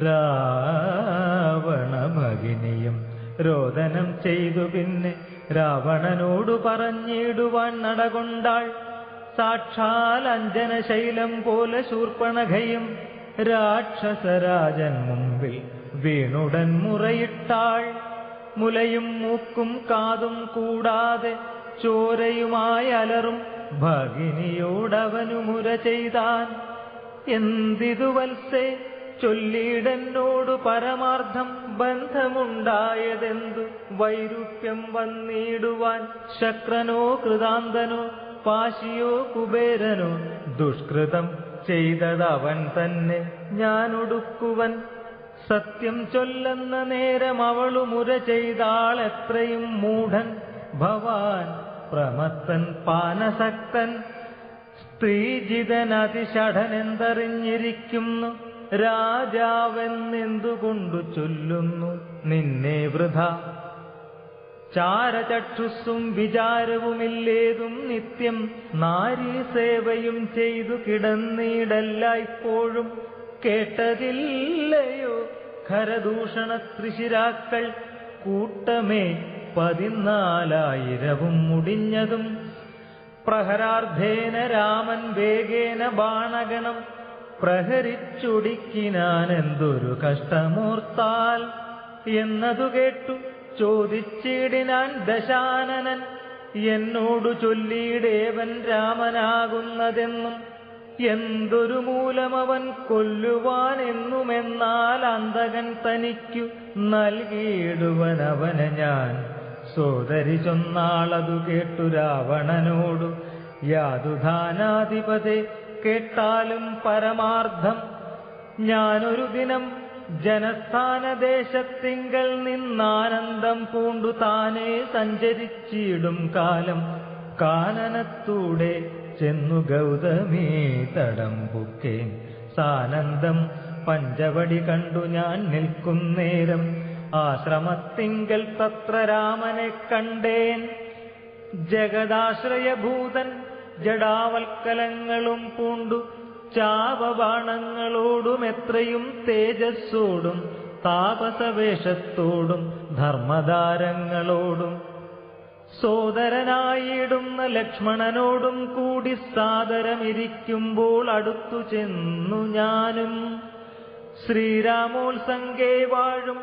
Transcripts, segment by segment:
രാവണ ഭഗിനിയും രോദനം ചെയ്തു പിന്നെ രാവണനോടു പറഞ്ഞിടുവാൻ നടകൊണ്ടാൾ. സാക്ഷാൽ അഞ്ജനശൈലം പോലെ ശൂർപ്പണഖയും രാക്ഷസരാജൻ മുമ്പിൽ വീണുടൻ മുറയിട്ടാൾ. മുലയും മൂക്കും കാതും കൂടാതെ ചോരയുമായി അലറും ഭഗിനിയോടവനു മുര ചെയ്താൻ. എന്തിതു വത്സേ ചൊല്ലിയിടെന്നോടു പരമാർത്ഥം ബന്ധമുണ്ടായതെന്തു? വൈരൂപ്യം വന്നിടുവാൻ ശക്രനോ കൃതാന്തനോ പാശിയോ കുബേരനോ? ദുഷ്കൃതം ചെയ്തതവൻ തന്നെ ഞാനൊടുക്കുവൻ. സത്യം ചൊല്ലുന്ന നേരം അവളു മുര ചെയ്താൾ. എത്രയും മൂഢൻ ഭവാൻ പ്രമത്തൻ പാനസക്തൻ. സ്ത്രീജിതൻ അതിഷഠനെന്തറിഞ്ഞിരിക്കുന്നു? രാജാവെന്നെന്തുകൊണ്ടു ചൊല്ലുന്നു നിന്നെ വൃഥ? ചാരചക്ഷുസ്സും വിചാരവുമില്ലേതും നിത്യം നാരീസേവയും ചെയ്തു കിടന്നിടല്ലായ്പ്പോഴും. കേട്ടതില്ലയോ ഖരദൂഷണ ത്രിശിരാക്കൾ കൂട്ടമേ 14,000 മുടിഞ്ഞതും? പ്രഹരാർദ്ധേന രാമൻ വേഗേന ബാണഗണം പ്രഹരിച്ചൊടുക്കിനാൻ. എന്തൊരു കഷ്ടമോർത്താൽ എന്നതു കേട്ടു ചോദിച്ചിടിനാൻ ദശാനനൻ. എന്നോടു ചൊല്ലിയിടേവൻ രാമനാകുന്നതെന്നും എന്തൊരു മൂലമവൻ കൊല്ലുവാനെന്നുമെന്നാൽ അന്തകൻ തനിക്കു നൽകിയിടുവനവനെ ഞാൻ. സോദരി ചൊന്നാളതു കേട്ടു രാവണനോടു, യാതുധാനാധിപതേ കേട്ടാലും പരമാർത്ഥം. ഞാനൊരു ദിനം ജനസ്ഥാനദേശത്തിങ്കൽ നിന്നാനന്ദം പൂണ്ടു താനേ സഞ്ചരിച്ചിടും കാലം കാനനത്തൂടെ ചെന്നു ഗൗതമീ തടംബുക്കേൻ. സാനന്ദം പഞ്ചവടി കണ്ടു ഞാൻ നിൽക്കുന്നേരം ആശ്രമത്തിങ്കൽ തത്ര രാമനെ കണ്ടേൻ. ജഗദാശ്രയഭൂതൻ ജഡാവൽക്കലങ്ങളും പൂണ്ടു ചാപബാണങ്ങളോടും എത്രയും തേജസ്സോടും താപസവേഷത്തോടും ധർമ്മധാരങ്ങളോടും സോദരനായിടുന്ന ലക്ഷ്മണനോടും കൂടി സാദരമിരിക്കുമ്പോൾ അടുത്തു ചെന്നു ഞാനും. ശ്രീരാമോത്സംഗേ വാഴും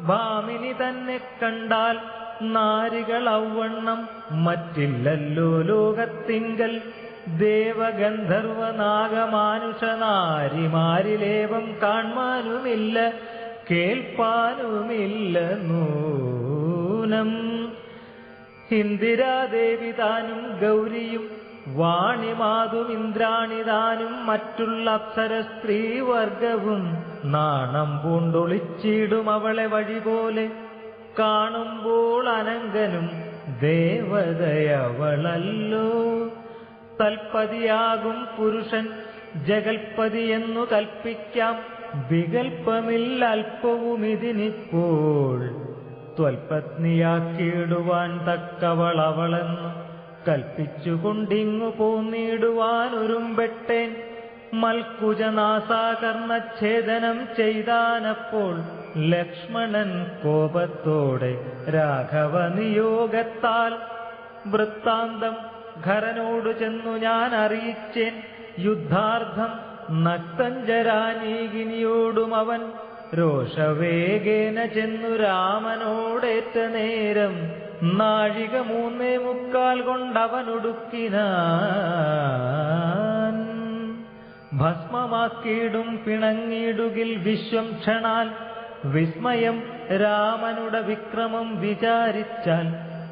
ഭാമിനി തന്നെ കണ്ടാൽ നാരികൾ ഔവണ്ണം മറ്റില്ലല്ലോ ലോകത്തിങ്കൽ. ദേവഗന്ധർവ നാഗമാനുഷ നാരിമാരിലേവം കാൺമാനുമില്ല കേൾപ്പാനുമില്ല നൂനം. ഇന്ദിരാദേവി താനും ഗൗരിയും വാണിമാതും ഇന്ദ്രാണിതാനും മറ്റുള്ള അപ്സര സ്ത്രീവർഗവും നാണം പൂണ്ടൊളിച്ചിടും അവളെ വഴി പോലെ. കാണുമ്പോൾ അനങ്കനും ദേവതയവളല്ലോ. തൽപതിയാകും പുരുഷൻ ജഗൽപതിയെന്നു കൽപ്പിക്കാം. വികൽപ്പമില്ല അല്പവും ഇതിനിപ്പോൾ. ത്വൽപത്നിയാക്കിയിടുവാൻ തക്കവളവളെന്നു കൽപ്പിച്ചുകൊണ്ടിങ്ങു പോന്നിടുവാൻ ഒരുമ്പെട്ടേൻ. മൽക്കുജനാസാകർണച്ഛേദനം ചെയ്താനപ്പോൾ ലക്ഷ്മണൻ കോപത്തോടെ രാഘവ നിയോഗത്താൽ. വൃത്താന്തം ഖരനോടു ചെന്നു ഞാൻ അറിയിച്ചേൻ. യുദ്ധാർത്ഥം നക്തഞ്ചരാനീകിനിയോടും അവൻ രോഷവേഗേന ചെന്നു രാമനോടേറ്റ നേരം നാഴിക 3:45 കൊണ്ടവനൊടുക്കിനാൻ. ഭസ്മമാക്കിയിടും പിണങ്ങിയിടുകിൽ വിശ്വം ക്ഷണാൽ. വിസ്മയം രാമനുടെ വിക്രമം വിചാരിച്ചാൽ.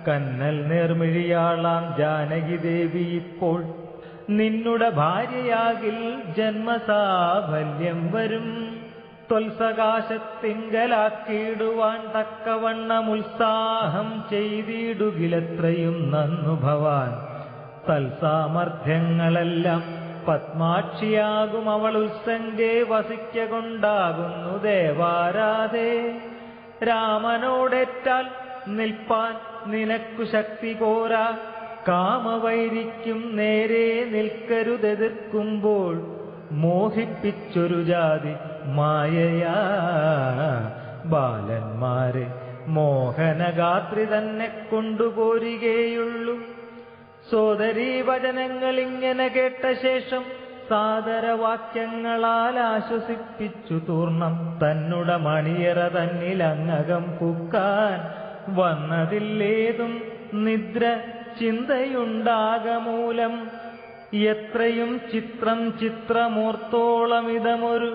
കന്നൽ നേർമിഴിയാളാം ജാനകി ദേവി ഇപ്പോൾ നിന്നുടെ ഭാര്യയാകിൽ ജന്മസാഫല്യം വരും. ത്വൽസകാശത്തിങ്കലാക്കിയിടുവാൻ തക്കവണ്ണം ഉത്സാഹം ചെയ്തിടുകിലെത്രയും നന്നു ഭവാൻ. തൽസാമർഥ്യങ്ങളെല്ലാം പത്മാക്ഷിയാകും അവൾ ഉത്സംഗേ വസിക്ക കൊണ്ടാകുന്നു ദേവാരാധേ. രാമനോടേറ്റാൽ നിൽപ്പാൻ നിനക്കു ശക്തി പോരാ. കാമവൈരിക്കും നേരെ നിൽക്കരുതെതിർക്കുമ്പോൾ മോഹിപ്പിച്ചൊരു ജാതി മായയാ ബാലന്മാരെ മോഹനഗാത്രി തന്നെ കൊണ്ടുപോരികയുള്ളൂ. സോദരീ വചനങ്ങൾ ഇങ്ങനെ കേട്ട ശേഷം സാദരവാക്യങ്ങളാൽ ആശ്വസിപ്പിച്ചു തൂർണം തന്നുട മണിയറ തന്നിലങ്ങകം പൂക്കാൻ വന്നതില്ലേതും നിദ്ര ചിന്തയുണ്ടാകമൂലം. എത്രയും ചിത്രം ചിത്രമൂർത്തോളമിതമൊരു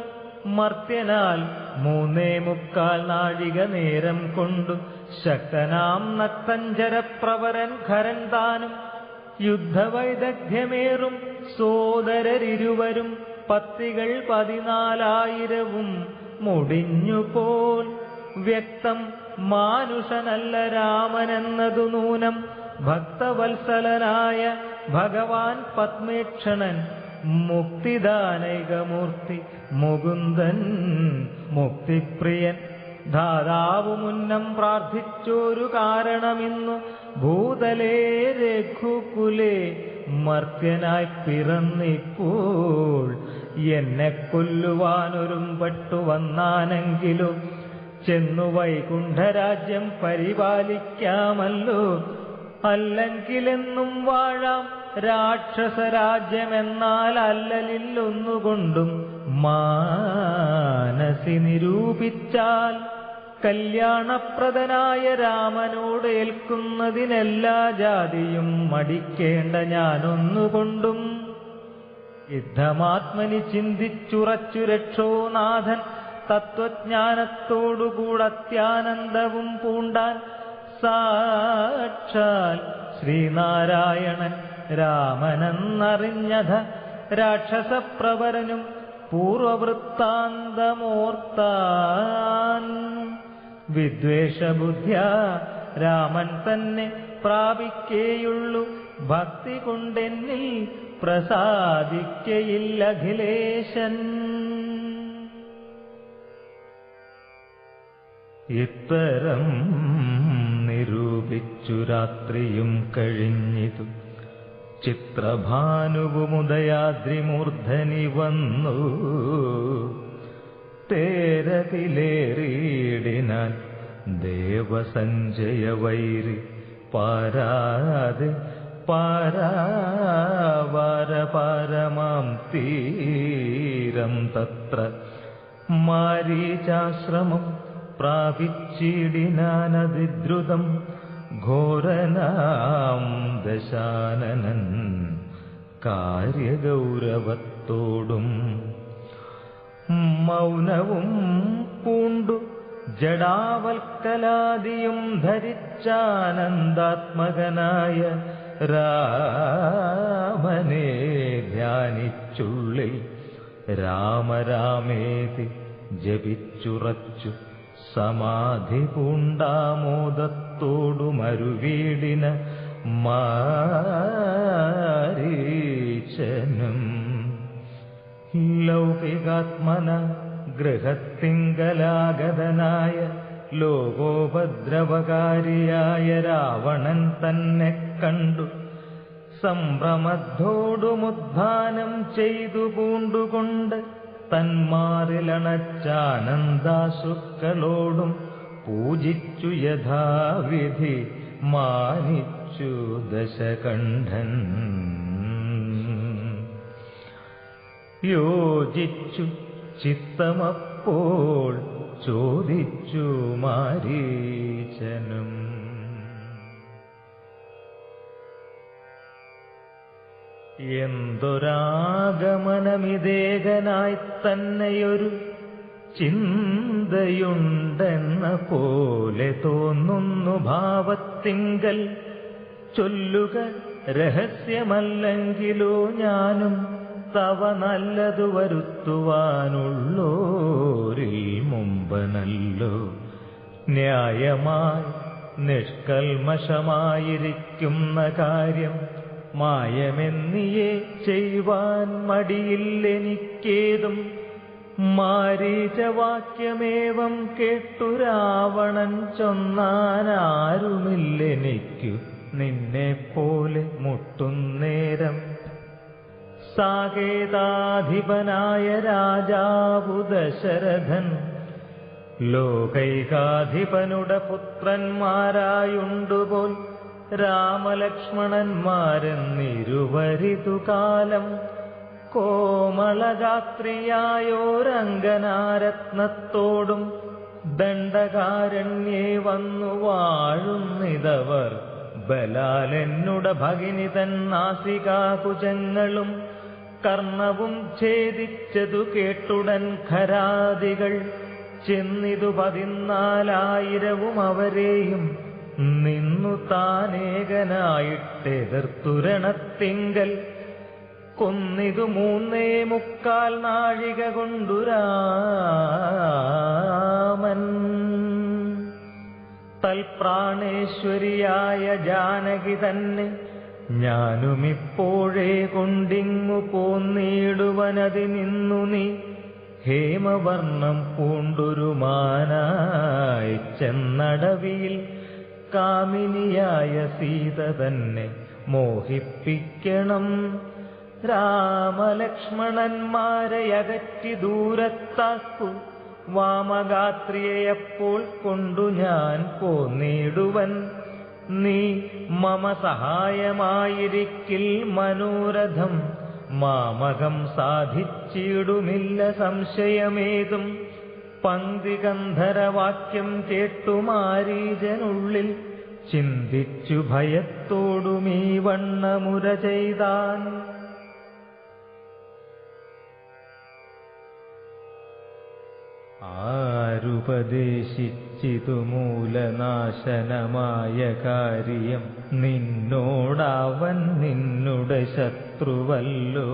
മർത്യനാൽ 3.25 നാഴിക നേരം കൊണ്ടു ശക്തനാം നക്തഞ്ചരപ്രവരൻ ഖരൻ താനും യുദ്ധവൈദഗ്ധ്യമേറും സോദരരിരുവരും പത്തികൾ 14,000 മുടിഞ്ഞുപോൽ. വ്യക്തം മാനുഷനല്ല രാമനെന്നതു നൂനം ഭക്തവത്സലനായ ഭഗവാൻ പത്മേക്ഷണൻ മുക്തിദാനൈകമൂർത്തി മുകുന്ദൻ മുക്തിപ്രിയൻ. ധാതാവു മുന്നം പ്രാർത്ഥിച്ചൊരു കാരണമിന്നു ഭൂതലേ രഘുകുലേ മർത്യനായി പിറന്നിപ്പോൾ. എന്നെ കൊല്ലുവാനൊരുമ്പെട്ടു വന്നാനെങ്കിലോ ചെന്നു വൈകുണ്ഠരാജ്യം പരിപാലിക്കാമല്ലോ. അല്ലെങ്കിലെന്നും വാഴാം രാക്ഷസരാജ്യമെന്നാൽ അല്ലലില്ലൊന്നുകൊണ്ടും മാനസി നിരൂപിച്ചാൽ കല്യാണപ്രദനായ രാമനോട് ഏൽക്കുന്നതിനെല്ലാ ജാതിയും മടിക്കേണ്ട ഞാനൊന്നുകൊണ്ടും. യുദ്ധമാത്മനി ചിന്തിച്ചുറച്ചു രക്ഷോനാഥൻ തത്വജ്ഞാനത്തോടുകൂടത്യാനന്ദവും പൂണ്ടാൻ. സാക്ഷാൽ ശ്രീനാരായണൻ രാമനെന്നറിഞ്ഞത രാക്ഷസപ്രവരനും പൂർവവൃത്താന്തമോർത്താൻ. വിദ്വേഷബുദ്ധ്യാ രാമൻ തന്നെ പ്രാപിക്കേയുള്ളൂ. ഭക്തി കൊണ്ടെന്നിൽ പ്രസാദിക്കയില്ല അഖിലേശൻ. ഇത്തരം നിരൂപിച്ചു രാത്രിയും കഴിഞ്ഞിതു. ചിത്രഭാനുവുമുദയാദ്രിമൂർധനി വന്നു. തേരതിലേറിയിടിനാൻ ദേവസഞ്ജയ വൈരി പാരാതെ പാരാവാരപാരമാം തീരം തത്ര മാരീചാശ്രമം പ്രാപിച്ചിടിനാനതിദ്രുതം ഘോരനാം ദശാനനൻ കാര്യഗൗരവത്തോടും. മൗനവും പൂണ്ടു ജഡാവൽക്കലാദിയും ധരിച്ചാനന്ദാത്മകനായ രാമനെ ധ്യാനിച്ചുള്ളിൽ രാമരാമേതി ജപിച്ചുറച്ചു സമാധി പൂണ്ടാമോദത്തോടു മരുവീടിന മാരീചനും. ലൗകികാത്മന ഗൃഹത്തിങ്കലാഗതനായ ലോകോപദ്രവകാരിയായ രാവണൻ തന്നെ കണ്ടു സംഭ്രമത്തോടുമുദ്ധാനം ചെയ്തു പൂണ്ടുകൊണ്ട് തന്മാറിലണച്ചാനന്ദാശുക്കളോടും പൂജിച്ചു യഥാവിധി മാനിച്ചു ദശകണ്ഠൻ. യോജിച്ചു ചിത്തമപ്പോൾ ചോദിച്ചു മാരീചനും. എന്തൊരാഗമനമിതേകനായി തന്നെയൊരു ചിന്തയുണ്ടെന്ന പോലെ തോന്നുന്നു ഭാവത്തിങ്കൽ. ചൊല്ലുക രഹസ്യമല്ലെങ്കിലോ ഞാനും തവ നല്ലതു വരുത്തുവാനുള്ളോരിൽ മുമ്പനല്ലോ. ന്യായമായി നിഷ്കൽമഷമായിരിക്കുന്ന കാര്യം മായമെന്നിയെ ചെയ്യുവാൻ മടിയില്ലെനിക്കേതും. മാരീചവാക്യമേവം കേട്ടു രാവണൻ ചൊന്നാനാരുമില്ലെനിക്കു നിന്നെ പോലെ മുട്ടുന്നേരം. സാകേതാധിപനായ രാജാവു ദശരഥൻ ലോകൈകാധിപനുടെ പുത്രന്മാരായുണ്ടുപോൽ രാമലക്ഷ്മണന്മാരെന്നിരുവരിതുകാലം കോമളഗാത്രിയായോരംഗനാരത്നത്തോടും ദണ്ഡകാരണ്യേ വന്നു വാഴുന്നിതവർ ബലാലെന്നുടെ ഭഗിനി തൻ നാസികാകുജങ്ങളും കർണവും ഛേദിച്ചതു കേട്ടുടൻ ഖരാദികൾ ചെന്നിതു 14,000 അവരെയും നിന്നു താനേകനായിട്ടെതിർത്തുരണത്തിങ്കൽ കൊന്നിതു 3.25 നാഴിക കൊണ്ടു രാമൻ. തൽപ്രാണേശ്വരിയായ ജാനകി തന്നെ ഞാനുമിപ്പോഴേ കൊണ്ടിങ്ങു പോന്നിടുവനതി നിന്നു നീ ഹേമവർണം പൂണ്ടൊരു മാനായി ചെന്നടവിയിൽ കാമിനിയായ സീത തന്നെ മോഹിപ്പിക്കണം. രാമലക്ഷ്മണന്മാരെ അകറ്റി ദൂരത്താക്കു വാമഗാത്രിയെയപ്പോൾ കൊണ്ടു ഞാൻ പോന്നിടുവൻ. നീ മമ സഹായമായിരിക്കിൽ മനോരഥം മാമകം സാധിച്ചിടുമില്ല സംശയമേതും. പങ്ക്തിഗന്ധരവാക്യം കേട്ടു മാരീജനുള്ളിൽ ചിന്തിച്ചു ഭയത്തോടുമീ വണ്ണമുര ചെയ്താൻ. ആരുപദേശിച്ചിതു മൂലനാശനമായ കാര്യം നിന്നോടവൻ നിന്നുടെ ശത്രുവല്ലോ.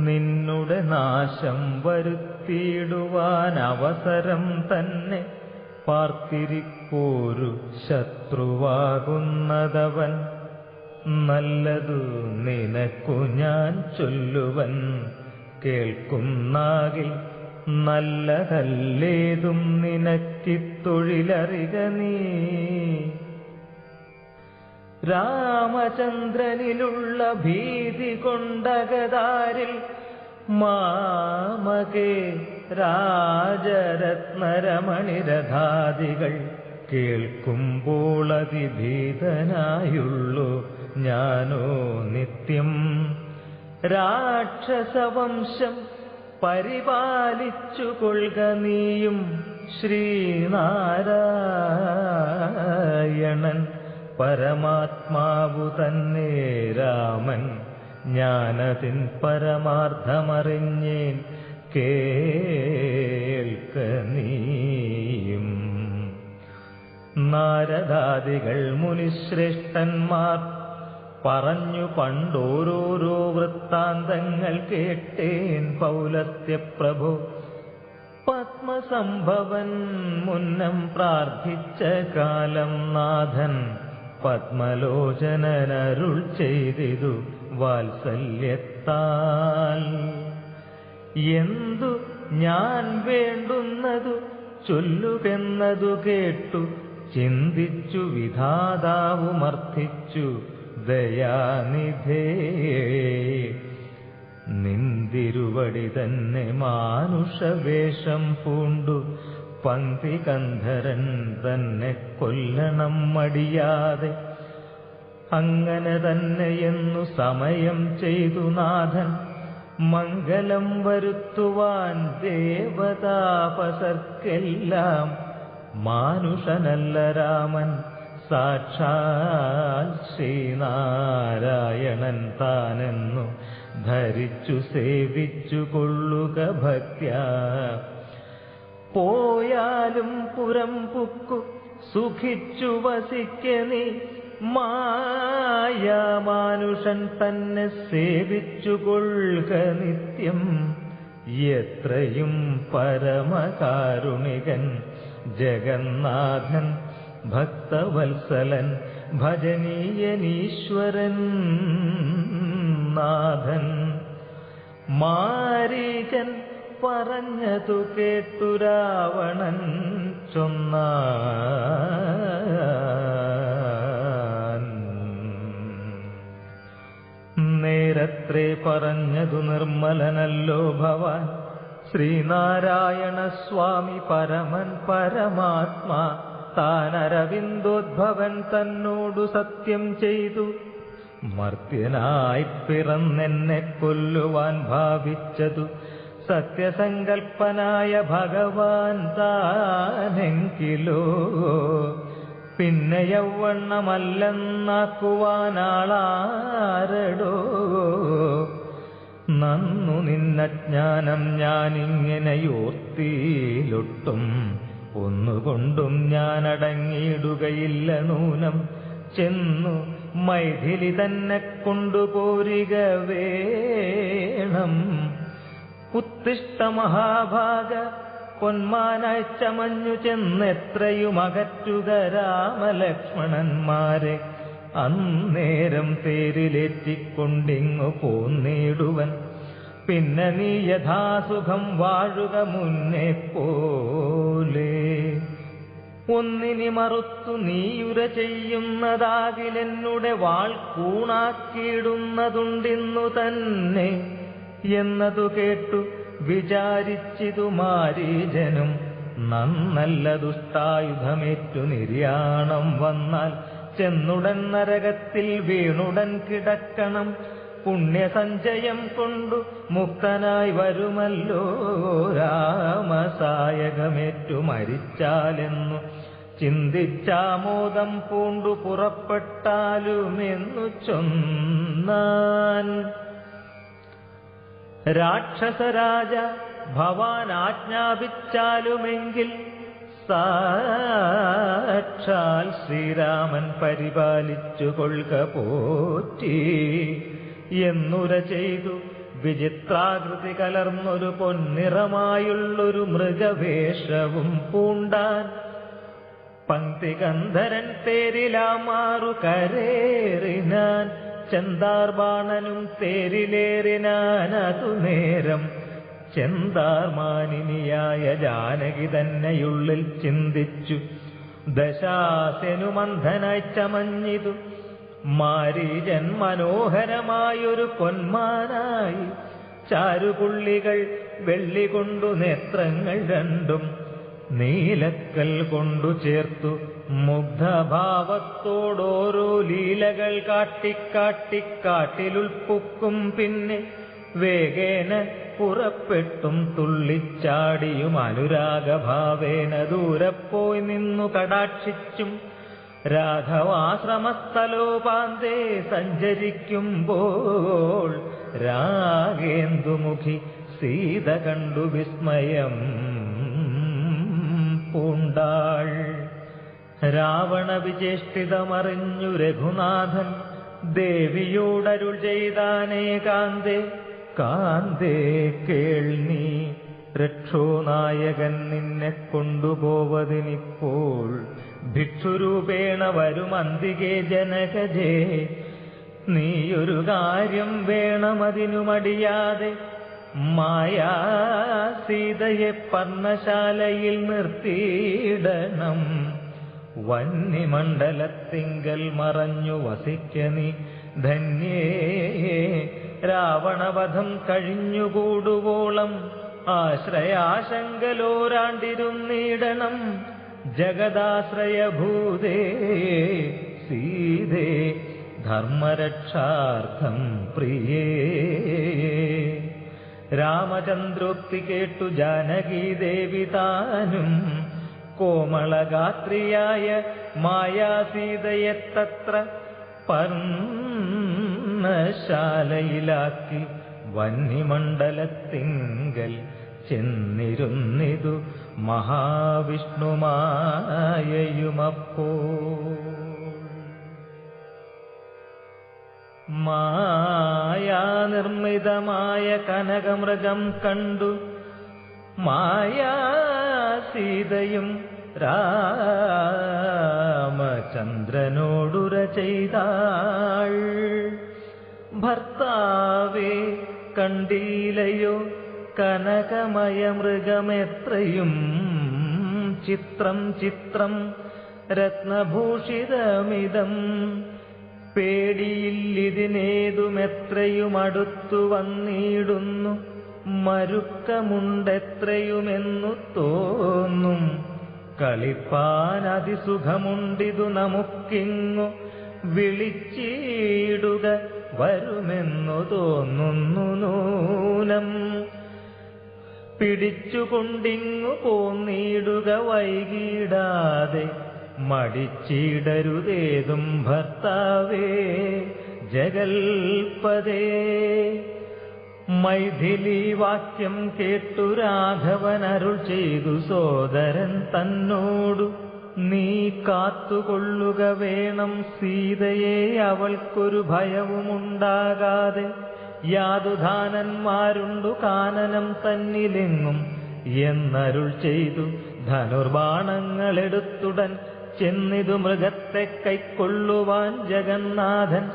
നിന്നുടെ നാശം വരുത്തിയിടുവാൻ അവസരം തന്നെ പാർത്തിരിപ്പോരു ശത്രുവാകുന്നതവൻ. നല്ലതു നിനക്കു ഞാൻ ചൊല്ലുവൻ കേൾക്കുന്നാകിൽ നല്ലതല്ലേതും നിനക്കിത്തൊഴിലറിക നീ. രാമചന്ദ്രനിലുള്ള ഭീതി കൊണ്ടകതാരിൽ മാമകേ രാജരത്നരമണിരഥാദികൾ കേൾക്കുമ്പോൾ അതിഭീതനായുള്ളു ഞാനോ നിത്യം. രാക്ഷസവംശം പരിപാലിച്ചു കൊള്ളുക നീയും ശ്രീനാരായണൻ പരമാത്മാവു തന്നെ രാമൻ. ഞാനതിൻ പരമാർത്ഥമറിഞ്ഞേൻ കേൾക്ക നീയും. നാരദാദികൾ മുനിശ്രേഷ്ഠന്മാർ പറഞ്ഞു പണ്ടോരോരോ വൃത്താന്തങ്ങൾ കേട്ടേൻ പൗലസ്ത്യപ്രഭു. പത്മസംഭവൻ മുന്നം പ്രാർത്ഥിച്ച കാലം നാഥൻ പത്മലോചനനരുൾ ചെയ്തിതു വാത്സല്യത്താൽ. എന്തു ഞാൻ വേണ്ടുന്നതു ചൊല്ലുകെന്നതു കേട്ടു ചിന്തിച്ചു വിധാതാവുമർത്ഥിച്ചു ദയാനിധേ. നിന്തിരുവടി തന്നെ മാനുഷവേഷം പൂണ്ടു പങ്ക്തികന്ധരൻ തന്നെ കൊല്ലണം മടിയാതെ. അങ്ങനെ തന്നെയെന്നു സമയം ചെയ്തു നാഥൻ മംഗലം വരുത്തുവാൻ ദേവതാപസർക്കെല്ലാം. മാനുഷനല്ല രാമൻ സാക്ഷാൽ ശ്രീനാരായണൻ താനെന്നു ധരിച്ചു സേവിച്ചു കൊള്ളുക ഭക്ത്യാ. പോയാലും പുരം പുക്കു സുഖിച്ചു വസിക്ക നീ മായാമാനുഷൻ തന്നെ സേവിച്ചു കൊള്ളുക നിത്യം. എത്രയും പരമകാരുണികൻ ജഗന്നാഥൻ ഭക്തവത്സലൻ ഭജനീയനീശ്വരൻ നാഥൻ. മാരീചൻ പറഞ്ഞതു കേട്ടു രാവണൻ ചൊന്നാൻ. നേരത്രേ പറഞ്ഞതു നിർമ്മലനല്ലോ ഭവാൻ. ശ്രീനാരായണ സ്വാമി പരമൻ പരമാത്മാ താനരവിന്ദോദ്ഭവൻ തന്നോടു സത്യം ചെയ്തു. മർത്യനായി പിറന്നെന്നെ കൊല്ലുവാൻ ഭാവിച്ചതു സത്യസങ്കൽപ്പനായ ഭഗവാൻ താനെങ്കിലോ പിന്നെ യൗവണ്ണമല്ലെന്നാക്കുവാനാളാരടോ. നന്നു നിന്നജ്ഞാനം ഞാനിങ്ങനെയോർത്തിയിലൊട്ടും ഒന്നുകൊണ്ടും ഞാനടങ്ങിയിടുകയില്ല നൂനം. ചെന്നു മൈഥിലി തന്നെ കൊണ്ടുപോരിക വേണം. ഉത്തിഷ്ഠ മഹാഭാഗ പൊന്മാനായി ചമഞ്ഞു ചെന്നെത്രയും അകറ്റുക രാമലക്ഷ്മണന്മാരെ. അന്നേരം തേരിലേറ്റിക്കൊണ്ടിങ്ങു പോന്നിടുവൻ. പിന്നെ നീ യഥാസുഖം വാഴുക മുന്നേ പോലെ. ഒന്നിനി മറുത്തു നീയുര ചെയ്യുന്നതാകിലെന്നുടെ വാൾ കൂണാക്കിയിടുന്നതുണ്ടിന്നു തന്നെ എന്നതു കേട്ടു വിചാരിച്ചിതു മാരീജനും. നന്നല്ല ദുഷ്ടായുധമേറ്റു നിര്യാണം വന്നാൽ ചെന്നുടൻ നരകത്തിൽ വീണുടൻ കിടക്കണം. പുണ്യസഞ്ചയം കൊണ്ടു മുക്തനായി വരുമല്ലോ രാമസായകമേറ്റു മരിച്ചാലെന്നു ചിന്തിച്ചാമോദം പൂണ്ടു പുറപ്പെട്ടാലുമെന്നു ചൊന്നാൻ. രാക്ഷസരാജ ഭവാൻ ആജ്ഞാപിച്ചാലുമെങ്കിൽ സാക്ഷാൽ ശ്രീരാമൻ പരിപാലിച്ചു കൊള്ളുക പോറ്റി എന്നുര ചെയ്തു. വിചിത്രാകൃതി കലർന്നൊരു പൊന്നിറമായുള്ളൊരു മൃഗവേഷവും പൂണ്ടാൻ. പങ്ക്തികന്ധരൻ തേരിലാമാറു കരേറിനാൻ. ചെന്താർബാണനും തേരിലേറിനാൻ. അതു നേരം ചെന്താർമാനിനിയായ ജാനകി തന്നെയുള്ളിൽ ചിന്തിച്ചു. ദശാസനുമന്ധനായി ചമഞ്ഞിതു മാരീജൻ മനോഹരമായൊരു പൊന്മാനായി. ചാരുപുള്ളികൾ വെള്ളികൊണ്ടു നേത്രങ്ങൾ രണ്ടും നീലക്കൽ കൊണ്ടു ചേർത്തു മുഗ്ധഭാവത്തോടോരോ ലീലകൾ കാട്ടിക്കാട്ടിക്കാട്ടിലുൾപ്പുക്കും. പിന്നെ വേഗേന പുറപ്പെട്ടും തുള്ളിച്ചാടിയും അനുരാഗഭാവേന ദൂരപ്പോയി നിന്നു കടാക്ഷിച്ചും രാഘവാശ്രമസ്ഥലോപാന്തേ സഞ്ചരിക്കുമ്പോൾ രാഗേന്ദുമുഖി സീത കണ്ടു വിസ്മയം പൂണ്ടാൾ. രാവണ വിചേഷ്ടിതമറിഞ്ഞു രഘുനാഥൻ ദേവിയോടരുൾ ചെയ്താനേകാന്തേ. കാന്തേ കേൾനീ, രക്ഷോനായകൻ നിന്നെ കൊണ്ടുപോവതിനിപ്പോൾ ഭിക്ഷുരൂപേണ വരുമന്തികേ ജനകജേ. നീയൊരു കാര്യം വേണമതിനു മടിയാതെ മായാ സീതയെ പർണശാലയിൽ നിർത്തിയിടണം. വന്യമണ്ഡലത്തിങ്കൽ മറഞ്ഞു വസിക്ക നീ ധന്യേ. രാവണവധം കഴിഞ്ഞുകൂടുവോളം ആശ്രയാശങ്കലോരാണ്ടിരുന്നിടണം. ജഗദാശ്രയഭൂതേ സീതേ ധർമ്മരക്ഷാർത്ഥം പ്രിയേ. രാമചന്ദ്രോക്തി കേട്ടു ജാനകീദേവി താനും കോമളഗാത്രിയായ മായാസീതയെ തത്ര പർണശാലയിലാക്കി വന്യമണ്ഡലത്തിങ്കൽ ചെന്നിരുന്നിതു മഹാവിഷ്ണുമായയുമപ്പോൾ. മായാനിർമ്മിതമായ കനകമൃഗം കണ്ടു മായാസീതയും രാമചന്ദ്രനോടുര ചെയ്താൾ. ഭർത്താവേ കണ്ടീലയോ കനകമയ മൃഗമെത്രയും ചിത്രം ചിത്രം രത്നഭൂഷിതമിതം. പേടിയില്ലിതിനേതുമെത്രയുമടുത്തു വന്നിടുന്നു, മരുക്കമുണ്ടെത്രയുമെന്നു തോന്നും. കളിപ്പാൻ അതിസുഖമുണ്ടിതു നമുക്കിങ്ങു, വിളിച്ചിടുക വരുമെന്നു തോന്നുന്നു നൂനം. പിടിച്ചുകൊണ്ടിങ്ങു പോന്നിടുക വൈകിടാതെ, മടിച്ചിടരുതേതും ഭർത്താവേ ജഗൽപദേ. മൈഥിലി വാക്യം കേട്ടു രാഘവൻ അരുൾ ചെയ്തു സോദരൻ തന്നോടു, നീ കാത്തുകൊള്ളുക വേണം സീതയെ, അവൾക്കൊരു ഭയവുമുണ്ടാകാതെ. യാതുധാനന്മാരുണ്ടു കാനനം തന്നിലെങ്ങും എന്നരുൾ ചെയ്തു. ധനുർബാണങ്ങളെടുത്തുടൻ ചെന്നിതു മൃഗത്തെ കൈക്കൊള്ളുവാൻ ജഗന്നാഥൻ.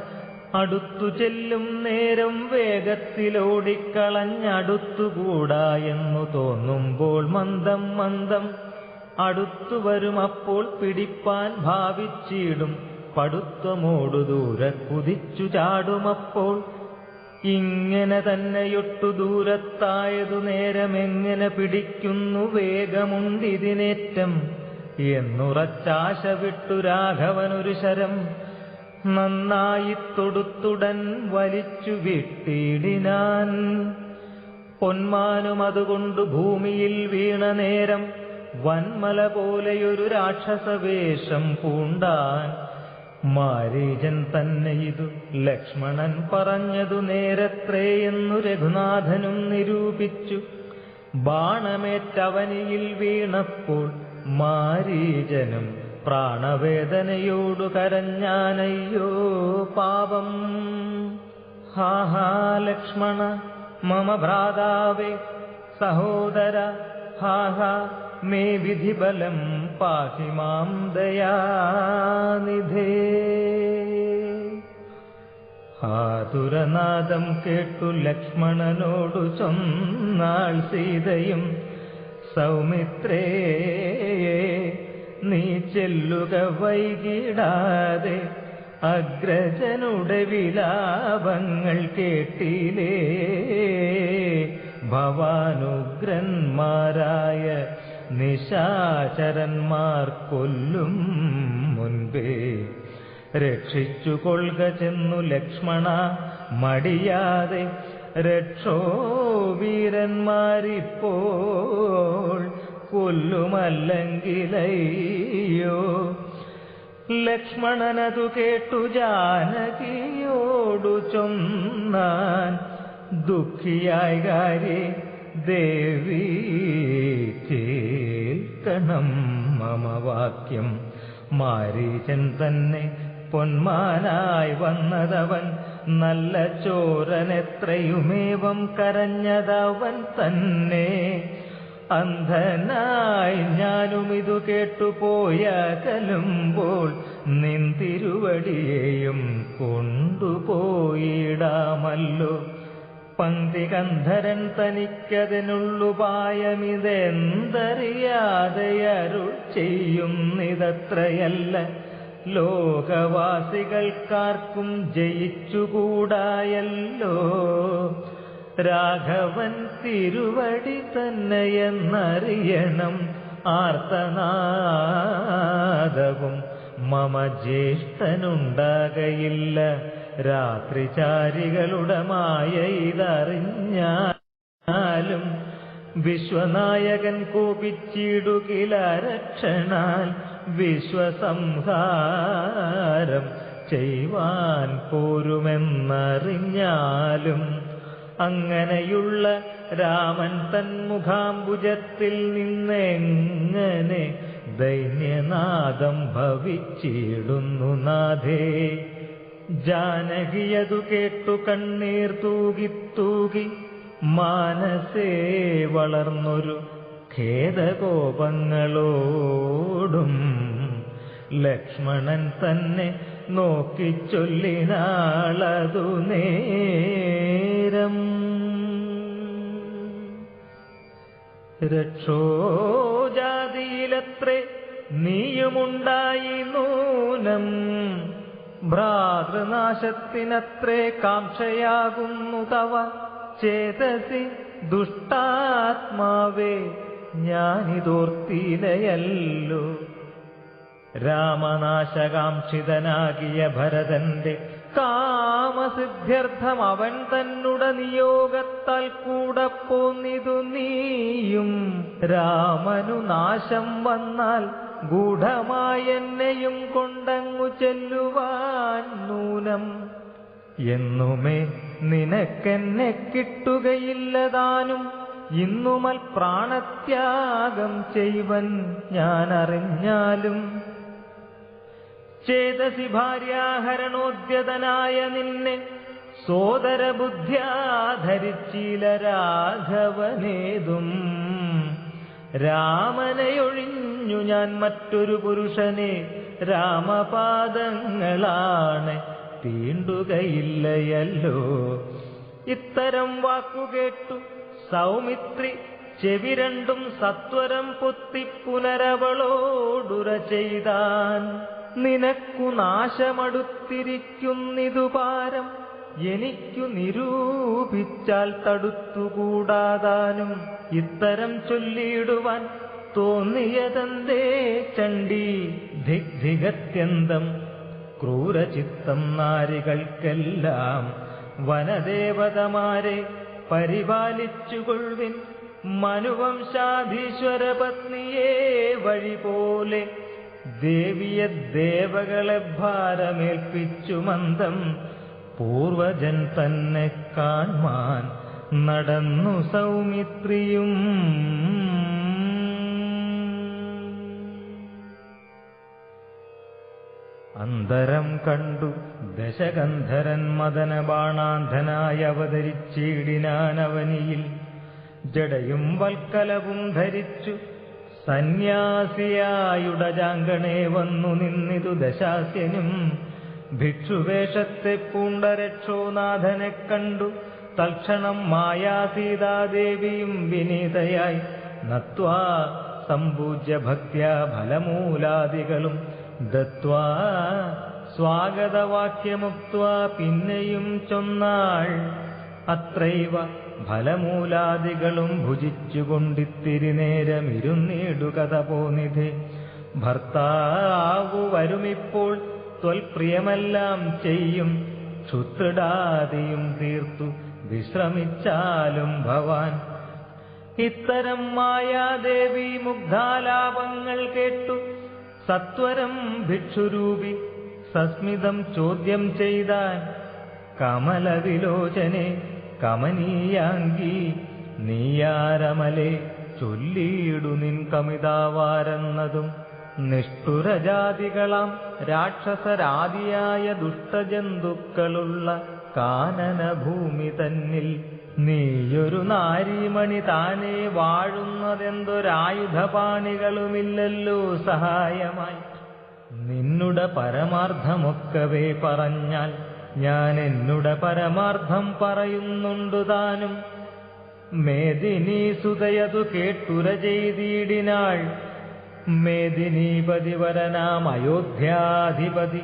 അടുത്തു ചെല്ലും നേരം വേഗത്തിലോടിക്കളഞ്ഞടുത്തുകൂടാ എന്നു തോന്നുമ്പോൾ മന്ദം മന്ദം അടുത്തു വരുമപ്പോൾ പിടിപ്പാൻ ഭാവിച്ചിടും. പടുത്വമോടു ദൂരെ കുതിച്ചു ചാടുമപ്പോൾ. ഇങ്ങനെ തന്നെയൊട്ടു ദൂരത്തായതു നേരമെങ്ങനെ പിടിക്കുന്നു വേഗമുണ്ടിതിനേറ്റം എന്നുറച്ചാശ വിട്ടു രാഘവനൊരു ശരം. നന്നായി തൊടുത്തുടൻ വലിച്ചു വിട്ടിടിനാൻ. പൊന്മാനും അതുകൊണ്ടു ഭൂമിയിൽ വീണ നേരം വന്മല പോലെയൊരു രാക്ഷസവേഷം പൂണ്ടാൻ. മാരീചൻ തന്നെ ഇതു ലക്ഷ്മണൻ പറഞ്ഞതു നേരത്രേയെന്നു രഘുനാഥനും നിരൂപിച്ചു. ബാണമേറ്റവനിയിൽ വീണപ്പോൾ മാരീചനും പ്രാണവേദനയോടു കരഞ്ഞാനയ്യോ പാപം. ഹാഹാ ലക്ഷ്മണ മമ ഭ്രാതാവേ സഹോദര, ഹാഹാ മേ വിധിബലം പാഹി മാം ദയാനിധേ. ആതുരനാദം കേട്ടു ലക്ഷ്മണനോടു ചൊന്നാൾ സീതയും, സൗമിത്രേ നീ ചെല്ലുക വൈകിടാതെ, അഗ്രജനുടെ വിലാപങ്ങൾ കേട്ടിലേ. ഭവാനുഗ്രന്മാരായ നിശാചരന്മാർ കൊല്ലും മുൻപേ രക്ഷിച്ചു കൊള്ളുക ചെന്നു ലക്ഷ്മണ മടിയാതെ. രക്ഷോ വീരന്മാരിപ്പോൾ കൊല്ലുമല്ലെങ്കിലയ്യോ. ലക്ഷ്മണനതു കേട്ടു ജാനകിയോടു ചൊന്നാൻ, ദുഃഖിയായി കാര്യേ ദേവി കേൾക്കണം മമ വാക്യം. മാരീചൻ തന്നെ പൊന്മാനായി വന്നതവൻ, നല്ല ചോരനെത്രയുമേവം കരഞ്ഞതവൻ തന്നെ. അന്ധനായി ഞാനുമിതു കേട്ടുപോയകലുമ്പോൾ, നിന്തിരുവടിയെയും കൊണ്ടുപോയിടാമല്ലോ. പങ്ക്തികന്ധരൻ തനിക്കതിനുള്ളുപായമിതെന്തറിയാതെ അരുൾ ചെയ്യുന്നിതത്രയല്ല. ലോകവാസികൾക്കാർക്കും ജയിച്ചുകൂടായല്ലോ. രാഘവൻ തിരുവടി തന്നെയെന്നറിയണം. ആർത്തനാദവും മമ ജ്യേഷ്ഠനുണ്ടാകയില്ല. രാത്രിചാരികളുടെ മായ ഇതറിഞ്ഞാലും, വിശ്വനായകൻ കോപിച്ചിടുകില രക്ഷണാൽ. വിശ്വസംഹാരം ചെയ്യുവാൻ പോരുമെന്നറിഞ്ഞാലും, അങ്ങനെയുള്ള രാമൻ തന്മുഖാംബുജത്തിൽ നിന്നെങ്ങനെ ദൈന്യനാദം ഭവിച്ചിടുന്നു നാഥേ. ജാനകിയതു കേട്ടു കണ്ണീർ തൂകി മാനസേ വളർന്നൊരു ഖേദകോപങ്ങളോടും ലക്ഷ്മണൻ തന്നെ നോക്കിച്ചൊല്ലിനാളതു നേരം. രക്ഷോജാതിയിലത്രേ നീയുമുണ്ടായി നൂനം, ഭ്രാതൃനാശത്തിനത്രേ കാംക്ഷയാകുന്നു തവ ചേതസി ദുഷ്ടാത്മാവേ ഞാനിതോർത്തിലയല്ലോ. രാമനാശകാംക്ഷിതനാകിയ ഭരതന്റെ കാമസിദ്ധ്യർത്ഥം അവൻ തന്നുട നിയോഗത്താൽ കൂടെ പോന്നിതു നീയും. രാമനു നാശം വന്നാൽ ഗൂഢമായെന്നെയും കൊണ്ടങ്ങു ചെല്ലുവാൻ നൂനം. എന്നുമേ നിനക്കെന്നെ കിട്ടുകയില്ലതാനും ഇന്നുമൽ പ്രാണത്യാഗം ചെയ്വൻ ഞാനറിഞ്ഞാലും. ചേതസി ഭാര്യാഹരണോദ്യതനായ നിന്നെ സോദരബുദ്ധ്യാ ധരിച്ചില രാഘവനേതും. രാമനെയൊഴിഞ്ഞു ഞാൻ മറ്റൊരു പുരുഷനെ രാമപാദങ്ങളാണ് തീണ്ടുകയില്ലയല്ലോ. ഇത്തരം വാക്കുകേട്ടു സൗമിത്രി ചെവി രണ്ടും സത്വരം പൊത്തി പുനരവളോടുര ചെയ്താൻ. നിനക്കു നാശമടുത്തിരിക്കുന്നിതു പാരം എനിക്കു നിരൂപിച്ചാൽ തടുത്തുകൂടാതാനും. ഇത്തരം ചൊല്ലിയിടുവാൻ തോന്നിയതെന്തേ ചണ്ഡീ ധിഗ്ധിഗത്യന്തം. ക്രൂരചിത്തം നാരികൾക്കെല്ലാം വനദേവതമാരെ പരിപാലിച്ചുകൊള്ളുവിൻ. മനുവംശാധീശ്വര പത്നിയെ വഴി പോലെ ദേവിയെ ദേവകളെ ഭാരമേൽപ്പിച്ചു മന്ദം. പൂർവജൻ തന്നെ കാൺമാൻ നടന്നു സൗമിത്രിയും. അന്തരം കണ്ടു ദശകന്ധരൻ മദനബാണാന്ധനായി അവതരിച്ചിടിനാനവനിയിൽ. ജടയും വൽക്കലവും ധരിച്ചു സന്യാസിയായുടജാങ്കണേ വന്നു നിന്നിതു ദശാസ്യനും. ഭിക്ഷുവേഷത്തെ പൂണ്ട രക്ഷോനാഥനെ കണ്ടു തൽക്ഷണം മായാസീതാദേവിയും വിനീതയായി നത്വാ സംപൂജ്യ ഭക്ത്യാ ഫലമൂലാദികളും ദത്വാ സ്വാഗതവാക്യമുക്ത്വാ പിന്നെയും ചൊന്നാൾ. അത്രൈവ ഫലമൂലാദികളും ഭുജിച്ചുകൊണ്ടിത്തിരി നേരമിരുന്നിടുകഥ പോനിധേ. ഭർത്താവു വരുമിപ്പോൾ ത്വൽപ്രിയമെല്ലാം ചെയ്യും. ക്ഷുത്രിടാദിയും തീർത്തു വിശ്രമിച്ചാലും ഭവാൻ. ഇത്തരം മായാദേവി മുഗ്ധാലാപങ്ങൾ കേട്ടു സത്വരം ഭിക്ഷുരൂപി സസ്മിതം ചോദ്യം ചെയ്താൻ. കമലവിലോചനെ കമനീയാങ്കി നീയാരമലെ ചൊല്ലിയിടു നിൻ കമിതാവാരെന്നതും. നിഷ്ഠുരജാതികളാം രാക്ഷസരാദിയായ ദുഷ്ടജന്തുക്കളുള്ള കാനനഭൂമി തന്നിൽ നീയൊരു നാരീമണി താനേ വാഴുന്നതെന്തൊരായുധപാണികളുമില്ലല്ലോ സഹായമായി. നിന്നുടെ പരമാർത്ഥമൊക്കവേ പറഞ്ഞാൽ ഞാൻ എന്നുടെ പരമാർത്ഥം പറയുന്നുണ്ടു താനും. മേദിനീ സുതയതു കേട്ടുര ചെയ്തിടിനാൾ. മേദിനീപതിവരനാം അയോധ്യാധിപതി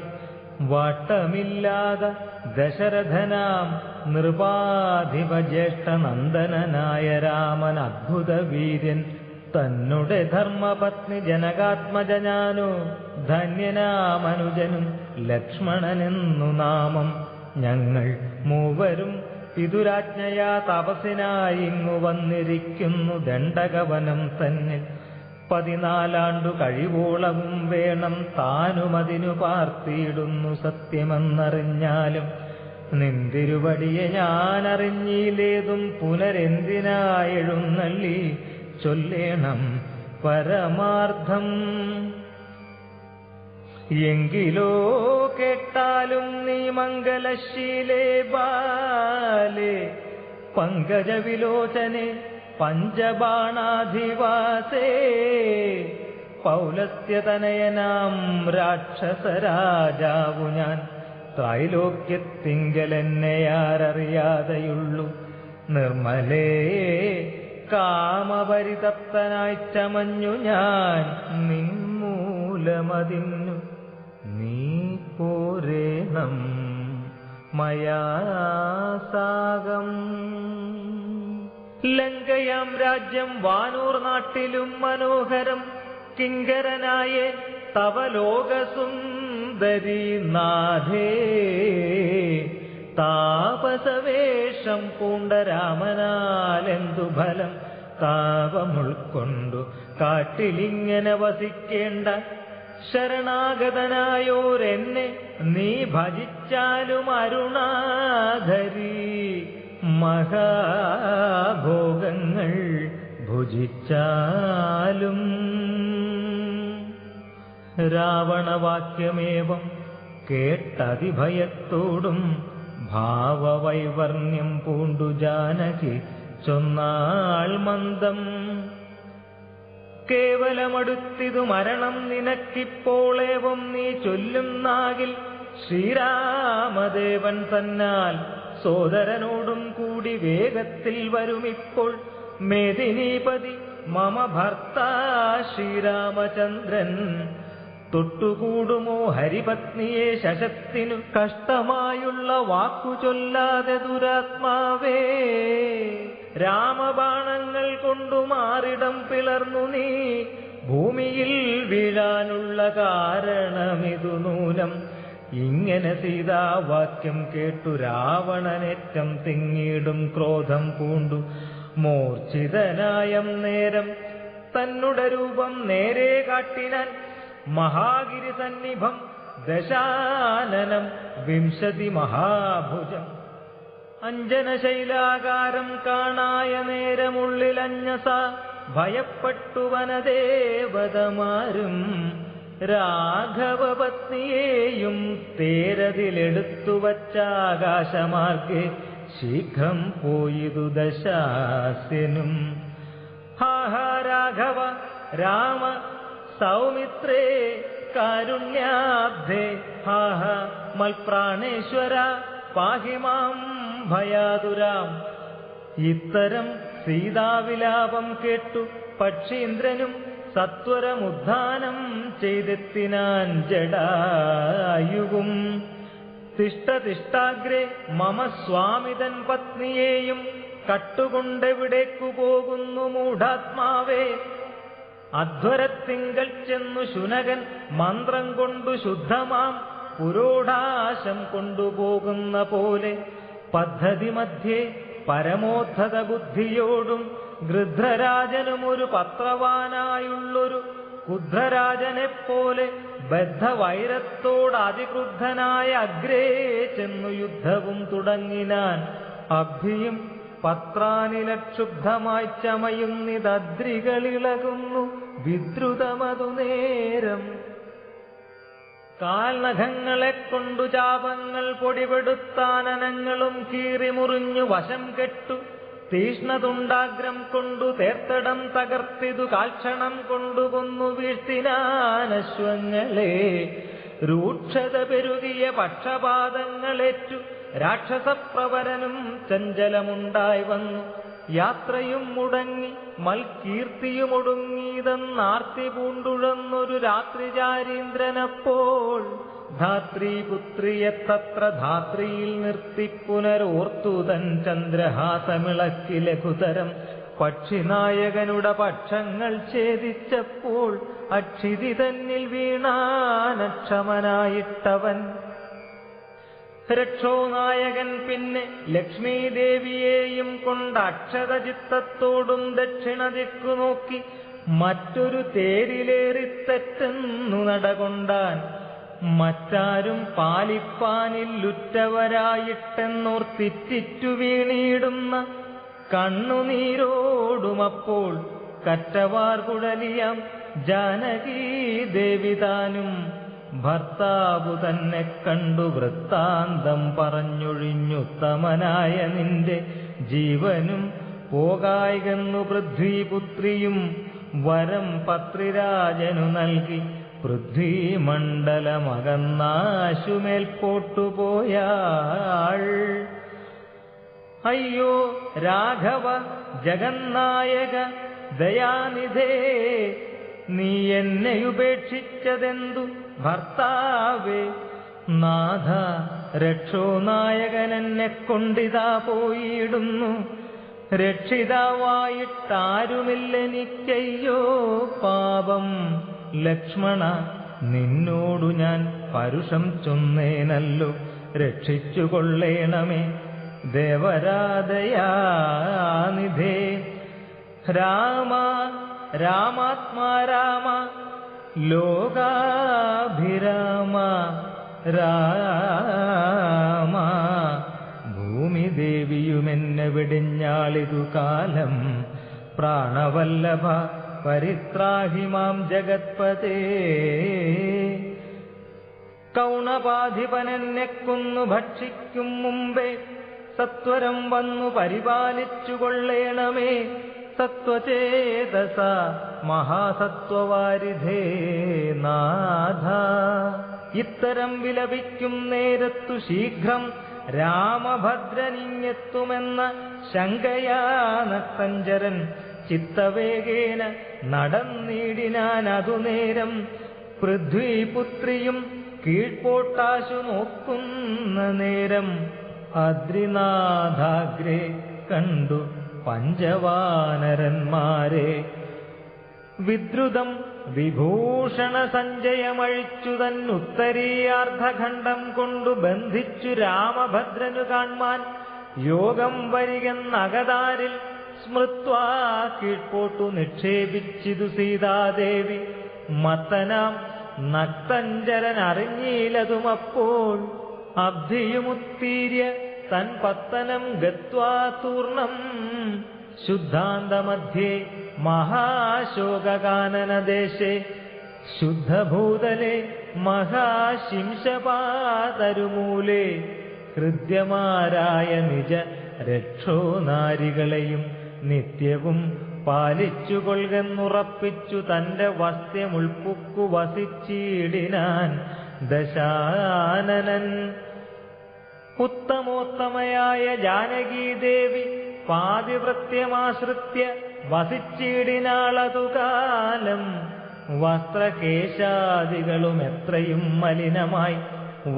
വാട്ടമില്ലാതെ ദശരഥനാം നൃപാധിപ ജ്യേഷ്ഠനന്ദനായ രാമൻ അദ്ഭുത വീര്യൻ തന്നുടെ ധർമ്മപത്നി ജനകാത്മജനാനോ ധന്യനാമനുജനും ലക്ഷ്മണനെന്നു നാമം. ഞങ്ങൾ മൂവരും പിതുരാജ്ഞയാ തപസ്സിനായി ഇങ്ങു വന്നിരിക്കുന്നു ദണ്ഡകവനം തന്നിൽ. 14 കഴിവോളവും വേണം താനുമതിനു പാർത്തിയിടുന്നു സത്യമെന്നറിഞ്ഞാലും. നിന്തിരുവടിയെ ഞാനറിഞ്ഞില്ലേതും പുനരെന്തിനായെഴുന്നള്ളി ചൊല്ലേണം പരമാർത്ഥം. എങ്കിലോ കേട്ടാലും നീ മംഗലശീലേ ബാലേ പങ്കജവിലോചനെ പഞ്ചബാണാധിവാസേ. പൗലസ്ത്യതനയനാം രാക്ഷസരാജാവു ഞാൻ ത്രൈലോക്യത്തിങ്കലെന്നെയാരറിയാതെയുള്ളു. നിർമ്മലേ കാമപരിതപ്തനായി ചമഞ്ഞു ഞാൻ നിൻമൂലമതിന്നു നീ പോരേണം. പൂർണം മയാ സാകം. ലങ്കയാം രാജ്യം വാനൂർ നാട്ടിലും മനോഹരം കിങ്കരനായ തവ ലോകസുന്ദരി നാഥേ. താപസവേഷം പൂണ്ട രാമനാലെന്തു ഫലം, താപമുൾക്കൊണ്ടു കാട്ടിലിങ്ങനെ വസിക്കേണ്ട ശരണാഗതനായോരെന്നെ നീ ഭജിച്ചാലും അരുണാധരി. മഹാഭോഗങ്ങൾ ഭുജിച്ചാലും. രാവണവാക്യമേവം കേട്ടതിഭയത്തോടും ഭാവവൈവർണ്യം പൂണ്ടു ജാനകി ചൊന്നാൾ മന്ദം. കേവലമടുത്തിതു മരണം നിനക്കിപ്പോളേവം നീ ചൊല്ലുന്നാകിൽ ശ്രീരാമദേവൻ തന്നാൽ സോദരനോടും കൂടി വേഗത്തിൽ വരുമിപ്പോൾ. മേദിനീപതി മമ ഭർത്താ ശ്രീരാമചന്ദ്രൻ തൊട്ടുകൂടുമോ ഹരിപത്നിയെ ശശത്തിനു. കഷ്ടമായുള്ള വാക്കു ചൊല്ലാതെ ദുരാത്മാവേ, രാമബാണങ്ങൾ കൊണ്ടു മാറിടം പിളർന്നു നീ ഭൂമിയിൽ വീഴാനുള്ള കാരണമിതു നൂനം. ഇങ്ങനെ സീതാവാക്യം കേട്ടു രാവണനേറ്റം തിങ്ങിടും ക്രോധം പൂണ്ടു മൂർച്ഛിതനായം നേരം തന്നുടെ രൂപം നേരെ കാട്ടിനാൻ. മഹാഗിരി സന്നിഭം ദശാനനം 20 മഹാഭുജം. അഞ്ജനശൈലാകാരം കാണായ നേരമുള്ളിലഞ്ഞസ ഭയപ്പെട്ടു വനദേവതമാരും. രാഘവപത്നിയെയും തേരതിലെടുത്തു വച്ചാകാശമാർഗെ ശീഘ്രം പോയിതു ദശാസ്യനും. ഹാഹാ രാഘവ രാമ സൗമിത്രേ കാരുണ്യാബ്ധേ, ഹാഹ മൽപ്രാണേശ്വര പാഹിമാം ഭയാതുരാം. ഇത്തരം സീതാവിലാപം കേട്ടു പക്ഷീന്ദ്രനും സത്വരമുദ്ധാനം ചെയ്തെത്തിനാൻ ജടായുവും. തിഷ്ടതിഷ്ടാഗ്രേ മമ സ്വാമിതൻ പത്നിയെയും കട്ടുകൊണ്ടെവിടേക്കു പോകുന്നു മൂഢാത്മാവേ. അധ്വരത്തിങ്കൽ ചെന്നു ശുനകൻ മന്ത്രം കൊണ്ടു ശുദ്ധമാം പുരോടാശം കൊണ്ടുപോകുന്ന പോലെ പദ്ധതി മധ്യേ പരമോദ്ധത ബുദ്ധിയോടും ഗൃധ്രരാജനും ഒരു പത്രവാനായുള്ളൊരു കുധ്രരാജനെപ്പോലെ ബദ്ധവൈരത്തോട് അതിക്രുദ്ധനായ അഗ്രേ ചെന്നു യുദ്ധവും തുടങ്ങിനാൻ. അഭിയും പത്രാനിലക്ഷുബ്ധമായി ചമയുന്നിതദ്രികളിളകുന്നു വിദ്രുതമതു നേരം. കാൽനഖങ്ങളെ കൊണ്ടു ചാപങ്ങൾ പൊടിപെടുത്താനനങ്ങളും കീറിമുറിഞ്ഞു വശം കെട്ടു തീഷ്ണതുണ്ടാഗ്രം കൊണ്ടു തേർത്തടം തകർത്തിതു കാൽക്ഷണം കൊണ്ടുകൊന്നു വീഴ്ത്തിനാനശ്വങ്ങളെ. രൂക്ഷത പെരുകിയ പക്ഷപാതങ്ങളേറ്റു രാക്ഷസപ്രവരനും ചഞ്ചലമുണ്ടായി വന്നു. യാത്രയും മുടങ്ങി മൽകീർത്തിയുമൊടുങ്ങിയതെന്നാർത്തി പൂണ്ടുഴന്നൊരു രാത്രിചാരീന്ദ്രനപ്പോൾ ധാത്രീപുത്രിയെ തത്ര ധാത്രിയിൽ നിർത്തി പുനരോർത്തു തൻ ചന്ദ്രഹാസമിളക്കി ലഘുതരം. പക്ഷിനായകനുടെ പക്ഷങ്ങൾ ഛേദിച്ചപ്പോൾ അക്ഷിതി തന്നിൽ വീണാനക്ഷമനായിട്ടവൻ. രക്ഷോനായകൻ പിന്നെ ലക്ഷ്മീദേവിയെയും കൊണ്ട് അക്ഷതചിത്തത്തോടും ദക്ഷിണ ദിക്കു നോക്കി മറ്റൊരു തേരിലേറിത്തെറ്റെന്നു നടകൊണ്ടാൻ. മറ്റാരും പാലിപ്പാനില്ലുറ്റവരായിട്ടെന്നോർത്തിറ്റിറ്റു വീണിടുന്ന കണ്ണുനീരോടുമപ്പോൾ കറ്റവാർ കുഴലിയാം ജാനകീ ദേവിതാനും ഭർത്താവു തന്നെ കണ്ടു വൃത്താന്തം പറഞ്ഞൊഴിഞ്ഞുത്തമനായ നിന്റെ ജീവനും പോകായികെന്നു പൃഥ്വീപുത്രിയും വരം പത്രിരാജനു നൽകി പൃഥ്വീമണ്ഡലമകന്നാശുമേൽപോട്ടുപോയാൾ. അയ്യോ രാഘവ ജഗന്നായക ദയാനിധേ, നീ എന്നെ ഉപേക്ഷിച്ചതെന്തു ഭർത്താവേ? നാഥ രക്ഷോ നായകനെന്നെ കൊണ്ടിതാ പോയിടുന്നു. രക്ഷിതാവായിട്ടാരുമില്ലെനിക്കയ്യോ പാപം. ലക്ഷ്മണ നിന്നോടു ഞാൻ പരുഷം ചൊന്നേനല്ലോ, രക്ഷിച്ചുകൊള്ളേണമേ ദേവരാധയാനിധേ. രാമ രാമാത്മാ രാമ ലോകാഭിരാമ രാമ. ഭൂമിദേവിയുമെന്നെ വെടിഞ്ഞാളിതു കാലം. പ്രാണവല്ലഭ പരിത്രാഹി മാം ജഗത്പതേ. കൗണപാധിപനെന്നെ കൊന്നു ഭക്ഷിക്കും മുമ്പേ സത്വരം വന്നു പരിപാലിച്ചുകൊള്ളേണമേ. സത്വചേതസ മഹാസത്വവാരിധേ നാഥ. ഇത്തരം വിലപിക്കും നേരത്തു ശീഘ്രം രാമഭദ്രനിങ്ങെത്തുമെന്ന ശങ്കയാ നക്തഞ്ചരൻ ചിത്തവേഗേന നടന്നിടിനാൻ അതുനേരം. പൃഥ്വീപുത്രിയും കീഴ്പോട്ടാശു നോക്കുന്ന നേരം അദ്രിനാഥാഗ്രേ കണ്ടു പഞ്ചവാനരന്മാരെ. വിദ്രുതം വിഭൂഷണ സഞ്ജയമഴിച്ചു തന്നുത്തരീയാർദ്ധഖണ്ഡം കൊണ്ടു ബന്ധിച്ചു രാമഭദ്രനു കാൺമാൻ യോഗം വരികെന്നകതാരിൽ സ്മൃത്വാ കീഴ്പോട്ടു നിക്ഷേപിച്ചിതു സീതാദേവി. മത്തനാം നക്തഞ്ചരൻ അറിഞ്ഞീലതുമപ്പോൾ അബ്ധിയുമുത്തീര്യ തൻ പത്തനം ഗത്വാ തൂർണം. ശുദ്ധാന്തമധ്യേ മഹാശോകാനനദേശേ ശുദ്ധഭൂതലെ മഹാശിംശപാതരുമൂലേ. ഹൃദ്യമാരായ നിജ രക്ഷോ നാരികളെയും നിത്യവും പാലിച്ചുകൊള്ളുന്നുറപ്പിച്ചു തന്റെ വസ്ത്യമുൾപ്പുക്കു വസിച്ചിടിനാൻ ദശാനനൻ. ഉത്തമോത്തമയായ ജാനകീദേവി പാതിവൃത്യമാശ്രിത്യ വസിച്ചിടിനാളതുകാലം. വസ്ത്രകേശാദികളും എത്രയും മലിനമായി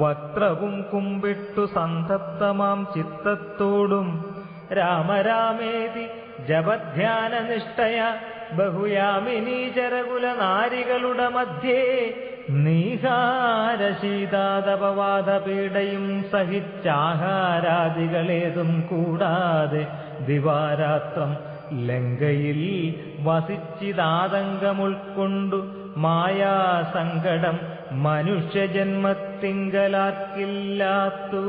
വക്ത്രവും കുമ്പിട്ടു സന്തപ്തമാം ചിത്തത്തോടും രാമരാമേതി ജപധ്യാനനിഷ്ഠയ ബഹുയാമിനീചരകുല നാരികളുടെ മധ്യേ നീഹാരശീതാതപവാദപീഡയും സഹിച്ചാഹാരാദികളേതും കൂടാതെ ദിവാരാത്രം ലങ്കയിൽ വസിച്ചിതാതങ്കമുൾക്കൊണ്ടു മായാസങ്കടം മനുഷ്യജന്മത്തിങ്കലാക്കില്ലാത്തു.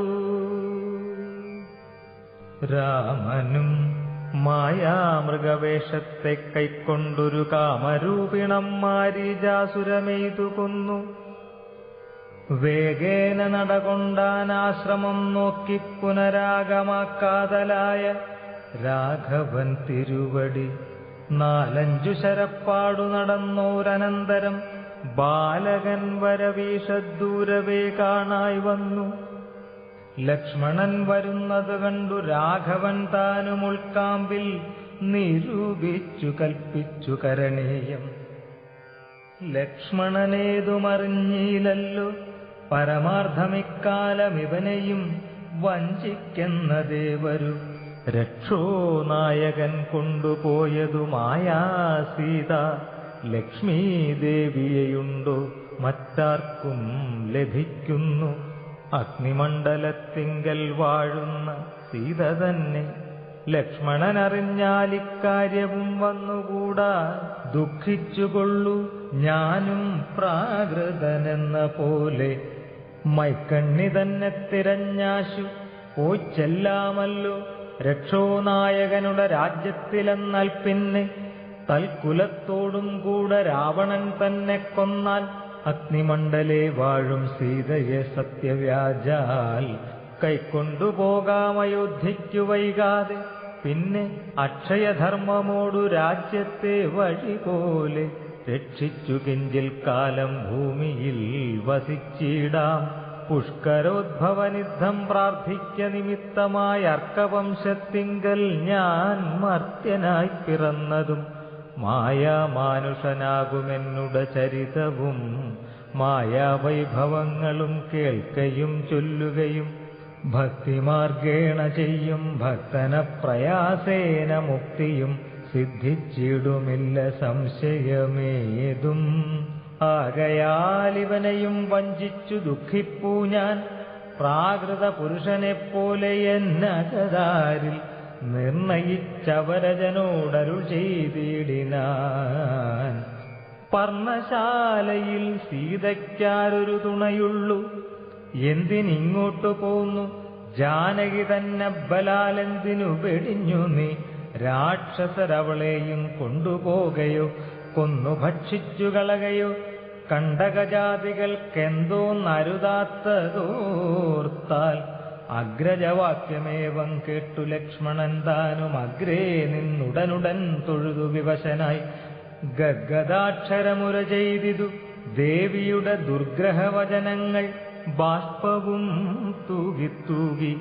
രാമനും മായാമൃഗവേഷത്തെ കൈക്കൊണ്ടൊരു കാമരൂപിണം മാരീജാസുരമെയ്തു കൊന്നു. വേഗേന നടകൊണ്ടാനാശ്രമം നോക്കി പുനരാഗമാക്കാതലായ രാഘവൻ തിരുവടി 4-5 ശരപ്പാടു നടന്നോരനന്തരം ബാലകൻ വരവീഷദൂരവേ കാണായി വന്നു. ലക്ഷ്മണൻ വരുന്നത് കണ്ടു രാഘവൻ താനും ഉൾക്കാമ്പിൽ നിരൂപിച്ചു കൽപ്പിച്ചു കരണീയം. ലക്ഷ്മണനേതുമറിഞ്ഞീലല്ലോ പരമാർത്ഥമിക്കാലമിവനെയും വഞ്ചിക്കുന്നതേവരു. രക്ഷോ നായകൻ കൊണ്ടുപോയതു മായാസീത. ലക്ഷ്മീദേവിയെയുണ്ടോ മറ്റാർക്കും ലഭിക്കുന്നു. അഗ്നിമണ്ഡലത്തിങ്കൽ വാഴുന്ന സീത തന്നെ. ലക്ഷ്മണനറിഞ്ഞാലിക്കാര്യവും വന്നുകൂടാ. ദുഃഖിച്ചുകൊള്ളു ഞാനും പ്രാകൃതനെന്ന പോലെ. മൈക്കണ്ണി തന്നെ തിരഞ്ഞാശു പോയിച്ചെല്ലാമല്ലോ രക്ഷോ നായകനുടെ രാജ്യത്തിലെന്നാൽ പിന്നെ. തൽക്കുലത്തോടും കൂടെ രാവണൻ തന്നെ കൊന്നാൽ അഗ്നിമണ്ഡലേ വാഴും സീതയെ സത്യവ്യാജാൽ കൈക്കൊണ്ടുപോകാം അയോധ്യയ്ക്കു വൈകാതെ. പിന്നെ അക്ഷയധർമ്മമോടു രാജ്യത്തെ വഴി പോലെ രക്ഷിച്ചു കിഞ്ചിൽ കാലം ഭൂമിയിൽ വസിച്ചിടാം. പുഷ്കരോദ്ഭവനിദ്ധം പ്രാർത്ഥിക്ക നിമിത്തമായ അർക്കവംശത്തിങ്കൽ ഞാൻ മർത്യനായി പിറന്നതും മായാമാനുഷനാകുമെന്നുടെ ചരിതവും മായാവൈഭവങ്ങളും കേൾക്കയും ചൊല്ലുകയും ഭക്തിമാർഗേണ ചെയ്യും ഭക്തന പ്രയാസേന മുക്തിയും സിദ്ധിച്ചിടുമില്ല സംശയമേതും. ആകയാലിവനെയും വഞ്ചിച്ചു ദുഃഖിപ്പൂ ഞാൻ പ്രാകൃത പുരുഷനെപ്പോലെ എന്നകതാരിൽ നിർണയിച്ചവരജനോടരുൾ ചെയ്തിടിനാൻ. പർണശാലയിൽ സീതയ്ക്കാരൊരു തുണയുള്ളു, എന്തിനിങ്ങോട്ടു പോന്നു ജാനകി തന്നെ ബലാലെന്തിനു വെടിഞ്ഞു നീ? രാക്ഷസരവളെയും കൊണ്ടുപോകയോ കൊന്നു ഭക്ഷിച്ചു കളകയോ? കണ്ടകജാതികൾക്കെന്തോന്നരുതാത്തതോർത്താൽ അഗ്രജവാക്യമേവം കേട്ടു ലക്ഷ്മണൻ താനും അഗ്രേ നിന്നുടനുടൻ തൊഴുതു വിവശനായി ഗദ്ഗദാക്ഷരമുര ചെയ്തിതു ദേവിയുടെ ദുർഗ്രഹവചനങ്ങൾ ബാഷ്പവും തൂകിത്തൂകി.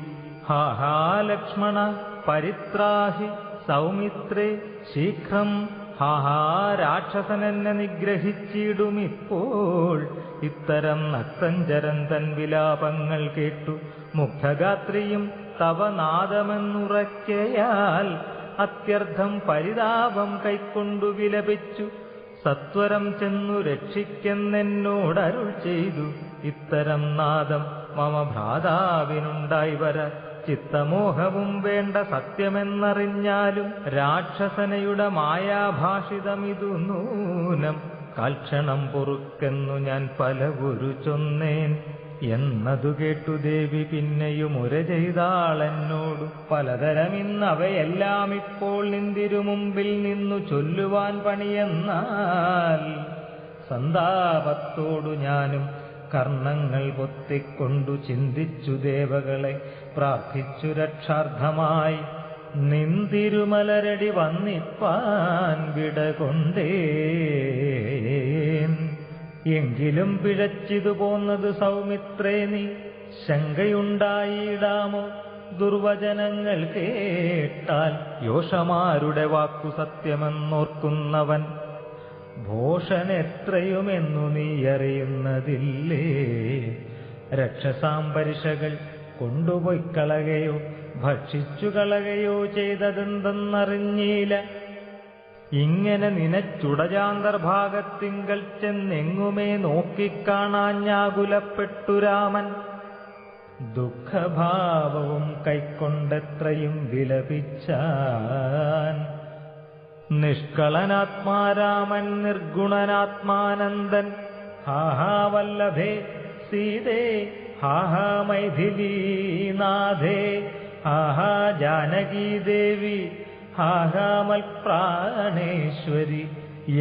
ഹാഹാ ലക്ഷ്മണ പരിത്രാഹി സൗമിത്രേ ശീഘ്രം. ഹാഹാ രാക്ഷസനെന്നെ നിഗ്രഹിച്ചിടുമിപ്പോൾ. ഇത്തരം നക്തഞ്ചരന്തൻ വിലാപങ്ങൾ കേട്ടു മുഗ്ധഗാത്രിയും തവ നാദമെന്നുറയ്ക്കയാൽ അത്യർത്ഥം പരിതാപം കൈക്കൊണ്ടു വിലപിച്ചു. സത്വരം ചെന്നു രക്ഷിക്കെന്നെന്നോടരുൾ ചെയ്തു. ഇത്തരം നാദം മമ ഭ്രാതാവിനുണ്ടായി വര ചിത്തമോഹവും വേണ്ട സത്യമെന്നറിഞ്ഞാലും രാക്ഷസനയുടെ മായാഭാഷിതമിതു നൂനം. കാൽക്ഷണം പൊറുക്കെന്നു ഞാൻ പലവുരു ചൊന്നേൻ എന്നതു കേട്ടു ദേവി പിന്നെയും ഉര ചെയ്താളെന്നോടു. പലതരമിന്നവയെല്ലാം ഇപ്പോൾ നിന്തിരുമുമ്പിൽ നിന്നു ചൊല്ലുവാൻ പണിയെന്നാൽ സന്താപത്തോടു ഞാനും കർണങ്ങൾ പൊത്തിക്കൊണ്ടു ചിന്തിച്ചു ദേവകളെ പ്രാർത്ഥിച്ചു രക്ഷാർത്ഥമായി. നിന്തിരുമലരടി വന്നിപ്പാൻ വിടകൊണ്ടേൻ. എങ്കിലും പിഴച്ചിതു പോന്നത് സൗമിത്രേ നീ, ശങ്കയുണ്ടായിടാമോ? ദുർവചനങ്ങൾ കേട്ടാൽ യോഷമാരുടെ വാക്കു സത്യമെന്നോർക്കുന്നവൻ ഭോഷനെത്രയുമെന്നു നീ അറിയുന്നതില്ലേ? രക്ഷസാംപരിഷകൾ കൊണ്ടുപോയി കളകയോ ഭക്ഷിച്ചു കളകയോ ചെയ്തതെന്തെന്നറിഞ്ഞീല. ഇങ്ങനെ നിനച്ചുടജാന്തർഭാഗത്തിങ്കൽ ചെന്നെങ്ങുമേ നോക്കിക്കാണാഞ്ഞാകുലപ്പെട്ടു രാമൻ. ദുഃഖഭാവവും കൈക്കൊണ്ടെത്രയും വിലപിച്ചാൻ. നിഷ്കളനാത്മാരാമൻ നിർഗുണനാത്മാനന്ദൻ. ഹാഹാ വല്ലഭേ സീതേ, ഹാഹാ മൈഥിലീനാഥേ, ഹാഹാ ജാനകീദേവി, ഹാഹാ മൽപ്രാണേശ്വരി.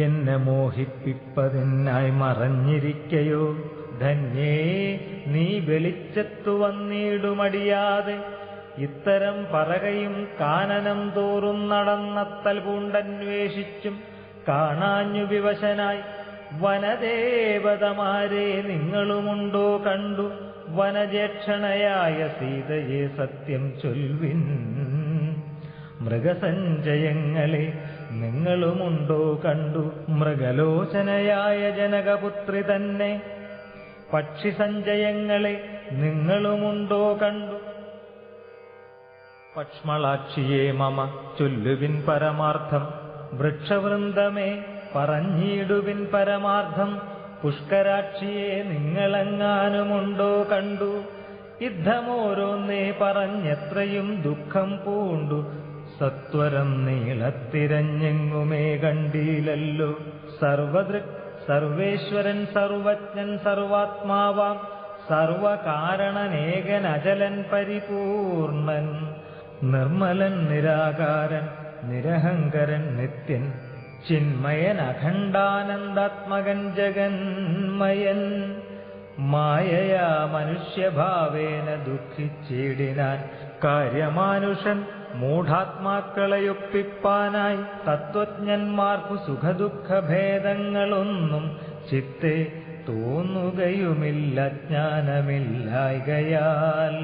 എന്നെ മോഹിപ്പിപ്പതിനായി മറഞ്ഞിരിക്കയോ? ധന്യേ നീ വെളിച്ചത്തു വന്നിടുമടിയാതെ. ഇത്തരം പറകയും കാനനം തോറും നടന്നത്തൽ പൂണ്ടന്വേഷിച്ചും കാണാഞ്ഞു വിവശനായി. വനദേവതമാരെ നിങ്ങളുമുണ്ടോ കണ്ടു? വനജേക്ഷണയായ സീതയെ സത്യം ചൊൽവിൻ. മൃഗസഞ്ചയങ്ങളെ നിങ്ങളുമുണ്ടോ കണ്ടു? മൃഗലോചനയായ ജനകപുത്രി തന്നെ. പക്ഷിസഞ്ചയങ്ങളെ നിങ്ങളുമുണ്ടോ കണ്ടു? പക്ഷ്മളാക്ഷിയെ മമ ചൊല്ലുവിൻ പരമാർത്ഥം. വൃക്ഷവൃന്ദമേ പറഞ്ഞിടുവിൻ പരമാർത്ഥം. പുഷ്കരാക്ഷിയെ നിങ്ങളെങ്ങാനുമുണ്ടോ കണ്ടു? യുദ്ധമോരോന്നേ പറഞ്ഞെത്രയും ദുഃഖം പൂണ്ടു. സത്വരം നീളത്തിരഞ്ഞെങ്ങുമേ കണ്ടീലല്ലോ. സർവദൃക് സർവേശ്വരൻ സർവജ്ഞൻ സർവാത്മാവാം സർവകാരണനേകൻ അചലൻ പരിപൂർണൻ. നിർമ്മലൻ നിരാകാരൻ നിരഹങ്കരൻ നിത്യൻ ചിന്മയൻ അഖണ്ഡാനന്ദാത്മകൻ ജഗന്മയൻ. മായയാ മനുഷ്യഭാവേന ദുഃഖിച്ചിടിനാൻ കാര്യമാനുഷൻ മൂഢാത്മാക്കളെയൊപ്പിപ്പാനായി. തത്വജ്ഞന്മാർക്കു സുഖദുഃഖഭേദങ്ങളൊന്നും ചിത്തെ തോന്നുകയുമില്ല ജ്ഞാനമില്ലായ്കയാൽ.